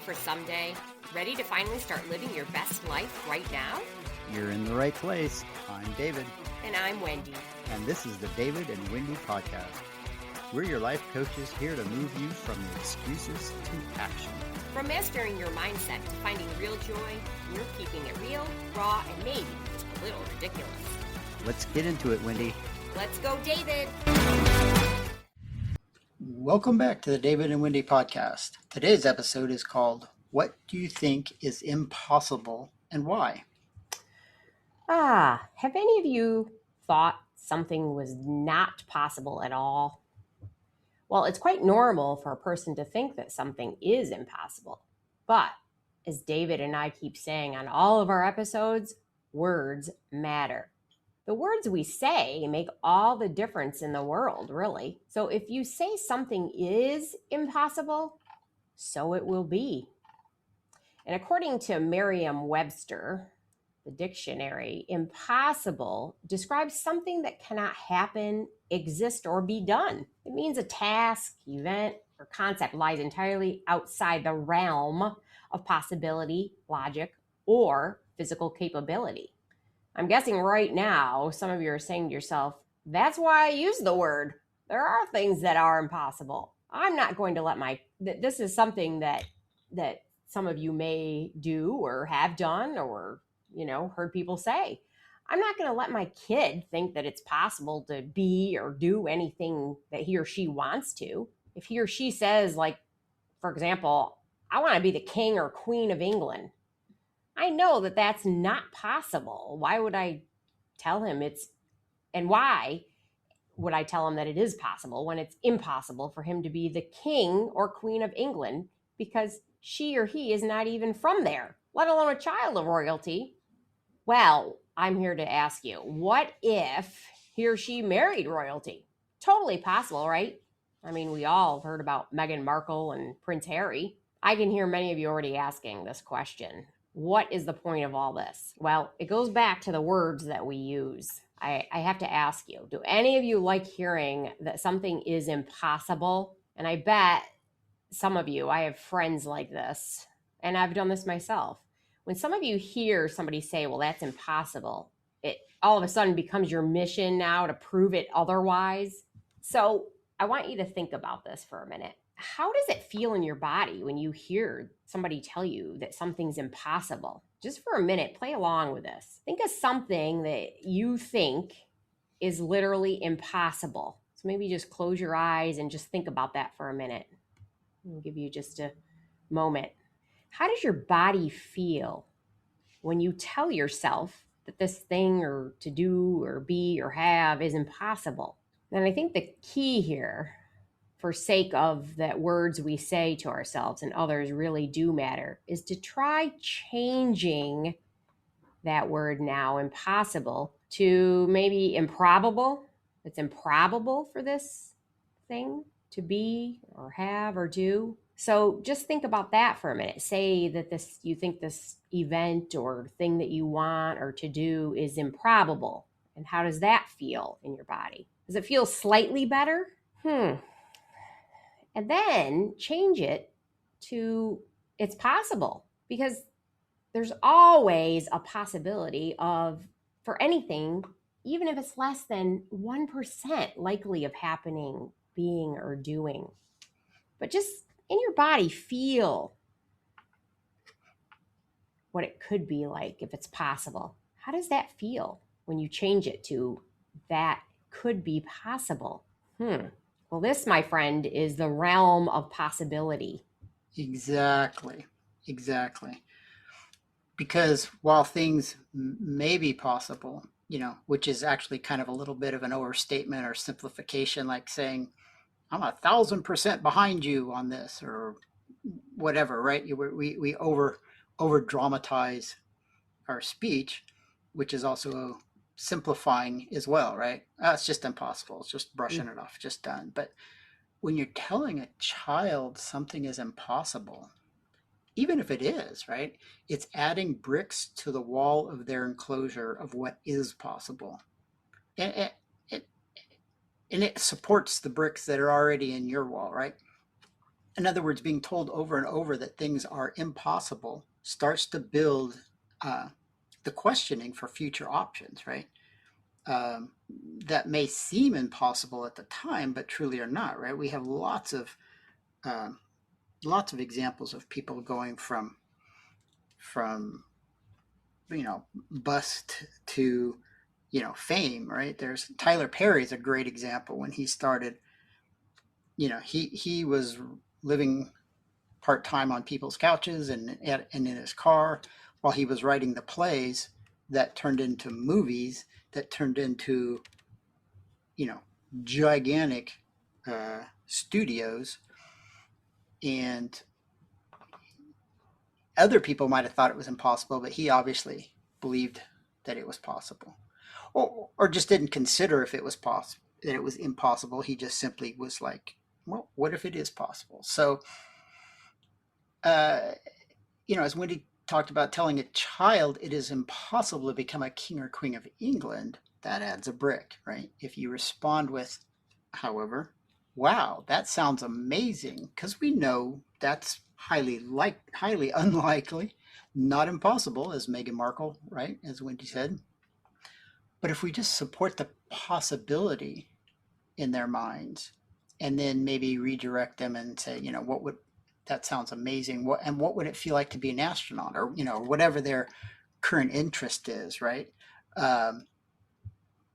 for someday? Ready to finally start living your best life right now? You're in the right place. I'm David. And I'm Wendy. And this is the David and Wendy Podcast. We're your life coaches here to move you from excuses to action. From mastering your mindset to finding real joy, we're keeping it real, raw, and maybe just a little ridiculous. Let's get into it, Wendy. Let's go, David. Welcome back to the David and Wendy Podcast. Today's episode is called, What Do You Think is Impossible and Why? Have any of you thought something was not possible at all? Well, it's quite normal for a person to think that something is impossible. But as David and I keep saying on all of our episodes, words matter. The words we say make all the difference in the world, really. So if you say something is impossible, so it will be. And according to Merriam-Webster, the dictionary, impossible describes something that cannot happen, exist, or be done. It means a task, event, or concept lies entirely outside the realm of possibility, logic, or physical capability. I'm guessing right now, some of you are saying to yourself, that's why I use the word. There are things that are impossible. I'm not going to let this is something that some of you may do or have done or, heard people say. I'm not going to let my kid think that it's possible to be or do anything that he or she wants to. If he or she says, like, for example, I want to be the king or queen of England, I know that that's not possible. Why would I tell him why would I tell him that it is possible when it's impossible for him to be the king or queen of England because she or he is not even from there, let alone a child of royalty? Well, I'm here to ask you, what if he or she married royalty? Totally possible, right? I mean, we all have heard about Meghan Markle and Prince Harry. I can hear many of you already asking this question. What is the point of all this? Well, it goes back to the words that we use. I have to ask you, do any of you like hearing that something is impossible? And I bet some of you, I have friends like this, and I've done this myself. When some of you hear somebody say, well, that's impossible, it all of a sudden becomes your mission now to prove it otherwise. So I want you to think about this for a minute. How does it feel in your body when you hear somebody tell you that something's impossible? Just for a minute, play along with this. Think of something that you think is literally impossible. So maybe just close your eyes and just think about that for a minute. I'll give you just a moment. How does your body feel when you tell yourself that this thing or to do or be or have is impossible? And I think the key here, for sake of that words we say to ourselves and others really do matter, is to try changing that word now, impossible, to maybe improbable. It's improbable for this thing to be or have or do. So just think about that for a minute. Say that you think this event or thing that you want or to do is improbable. And how does that feel in your body? Does it feel slightly better? And then change it to it's possible, because there's always a possibility for anything, even if it's less than 1% likely of happening, being, or doing. But just in your body, feel what it could be like if it's possible. How does that feel when you change it to that could be possible? Well, this, my friend, is the realm of possibility. Exactly. Because while things may be possible, which is actually kind of a little bit of an overstatement or simplification, like saying, I'm 1,000% behind you on this or whatever, right? We over dramatize our speech, which is also simplifying as well, right? It's just impossible. It's just brushing it off, just done. But when you're telling a child something is impossible, even if it is, right, it's adding bricks to the wall of their enclosure of what is possible. And it supports the bricks that are already in your wall, right? in other words, being told over and over that things are impossible starts to build the questioning for future options, right? Um, that may seem impossible at the time, but truly are not, right? We have um, lots of examples of people going from bust to fame, right? There's Tyler Perry is a great example. When he started, he was living part-time on people's couches and in his car while he was writing the plays that turned into movies that turned into you know gigantic studios. And other people might have thought it was impossible, but he obviously believed that it was possible, or just didn't consider if it was possible, that it was impossible. He just simply was like, well, what if it is possible? So uh, as Wendy talked about, telling a child it is impossible to become a king or queen of England, that adds a brick, right? If you respond with, however, wow, that sounds amazing, because we know that's highly unlikely, not impossible, as Meghan Markle, right, as Wendy said. But if we just support the possibility in their minds, and then maybe redirect them and say, what would that sounds amazing. What would it feel like to be an astronaut, or whatever their current interest is, right? Um,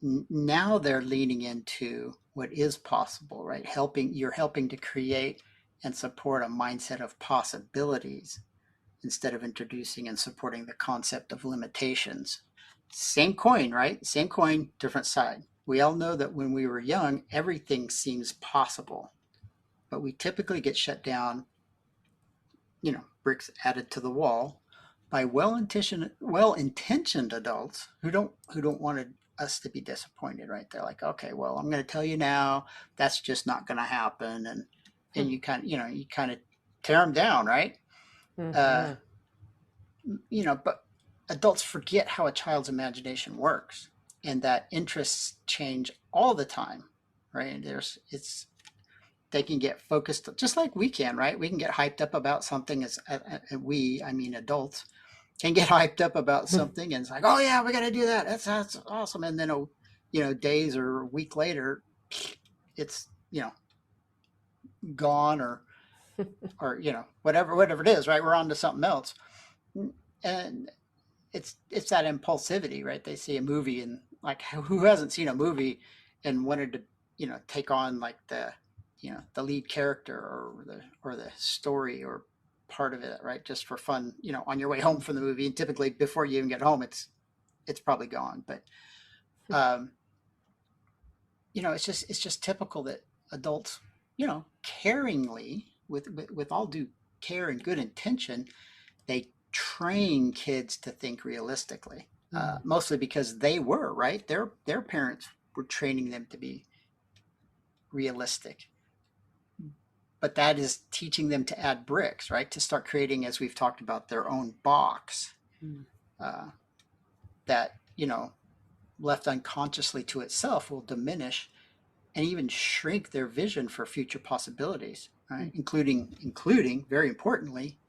Now they're leaning into what is possible, right? You're helping to create and support a mindset of possibilities instead of introducing and supporting the concept of limitations. Same coin, right? Same coin, different side. We all know that when we were young, everything seems possible, but we typically get shut down, bricks added to the wall by well-intentioned adults who don't want us to be disappointed, right? They're like, okay, well, I'm going to tell you now, that's just not going to happen, and you kind of tear them down, right? Uh, but adults forget how a child's imagination works, and that interests change all the time, right? They can get focused just like we can, right? We can get hyped up about something I mean adults, can get hyped up about something, and it's like, oh yeah, we got to do that. That's awesome. And then, days or a week later, it's, gone, or, whatever it is, right? We're on to something else. And it's that impulsivity, right? They see a movie, and like, who hasn't seen a movie and wanted to, take on like the lead character, or the story, or part of it, right? Just for fun, on your way home from the movie. And typically before you even get home, it's probably gone. But it's just typical that adults, caringly, with all due care and good intention, they train kids to think realistically, mostly because they were, right, their parents were training them to be realistic. But that is teaching them to add bricks, right? To start creating, as we've talked about, their own box, that, left unconsciously to itself, will diminish and even shrink their vision for future possibilities, right? Including, very importantly,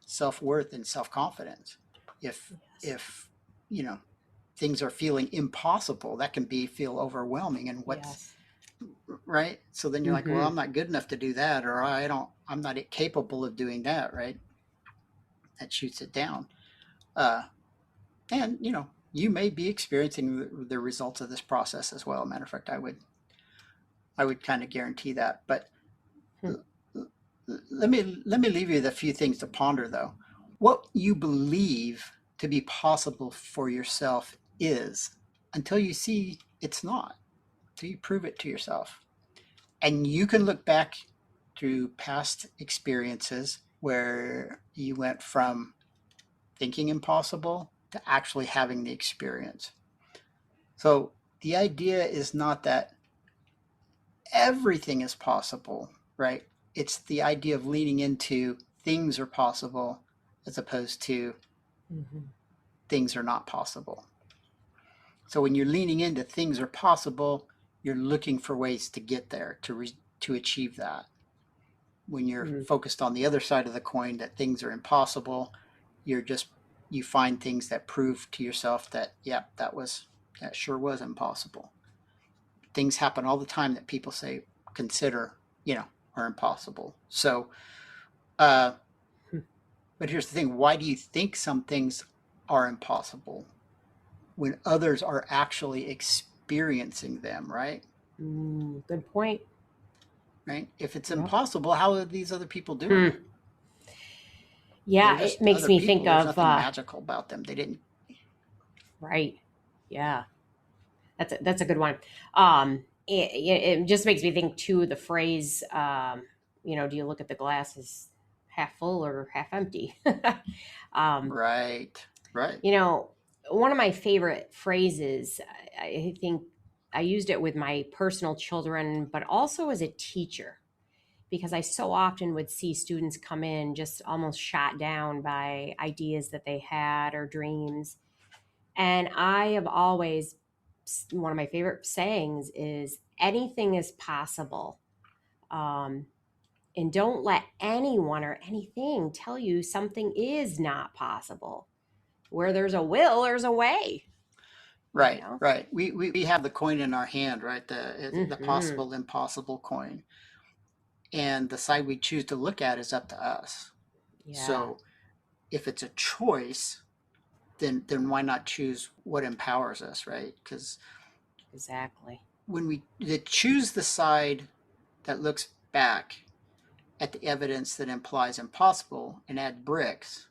self-worth and self-confidence. If things are feeling impossible, that can feel overwhelming. And right? So then you're like, well, I'm not good enough to do that, or I'm not capable of doing that, right? That shoots it down. And you may be experiencing the results of this process as well. Matter of fact, I would kind of guarantee that. But let me leave you with a few things to ponder, though. What you believe to be possible for yourself is, until you see it's not, until you prove it to yourself. And you can look back through past experiences where you went from thinking impossible to actually having the experience. So the idea is not that everything is possible, right? It's the idea of leaning into things are possible, as opposed to things are not possible. So when you're leaning into things are possible, you're looking for ways to get there, to achieve that. When you're focused on the other side of the coin, that things are impossible, you find things that prove to yourself that, yeah, that sure was impossible. Things happen all the time that people consider, are impossible. So, but here's the thing. Why do you think some things are impossible when others are actually experiencing them, right? Good point. Right? If it's impossible, how are these other people doing it? Yeah, it makes me think There's of nothing magical about them. They didn't. Right. Yeah. That's a good one. It just makes me think too, the phrase, do you look at the glass as half full or half empty? Right. One of my favorite phrases, I think I used it with my personal children, but also as a teacher, because I so often would see students come in just almost shot down by ideas that they had or dreams. And I have always, one of my favorite sayings is, anything is possible. And don't let anyone or anything tell you something is not possible. Where there's a will, there's a way. Right, right. We have the coin in our hand, right? The possible, impossible coin. And the side we choose to look at is up to us. Yeah. So if it's a choice, then why not choose what empowers us, right? Because exactly, when we choose the side that looks back at the evidence that implies impossible and add bricks,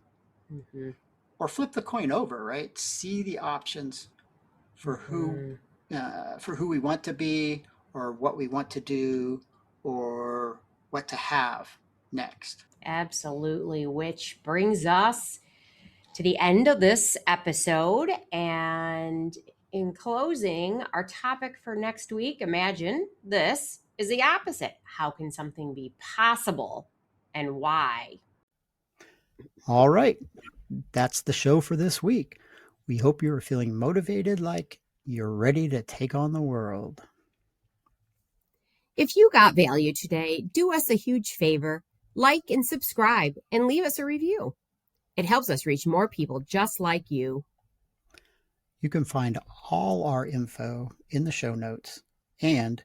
or flip the coin over, right? See the options for who we want to be, or what we want to do, or what to have next. Absolutely, which brings us to the end of this episode. And in closing, our topic for next week, imagine this, is the opposite. How can something be possible and why? All right. That's the show for this week. We hope you are feeling motivated, like you're ready to take on the world. If you got value today, do us a huge favor. Like and subscribe and leave us a review. It helps us reach more people just like you. You can find all our info in the show notes and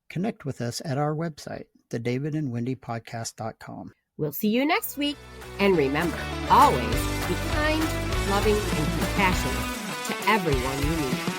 connect with us at our website, thedavidandwendypodcast.com. We'll see you next week. And remember, always be kind, loving, and compassionate to everyone you meet.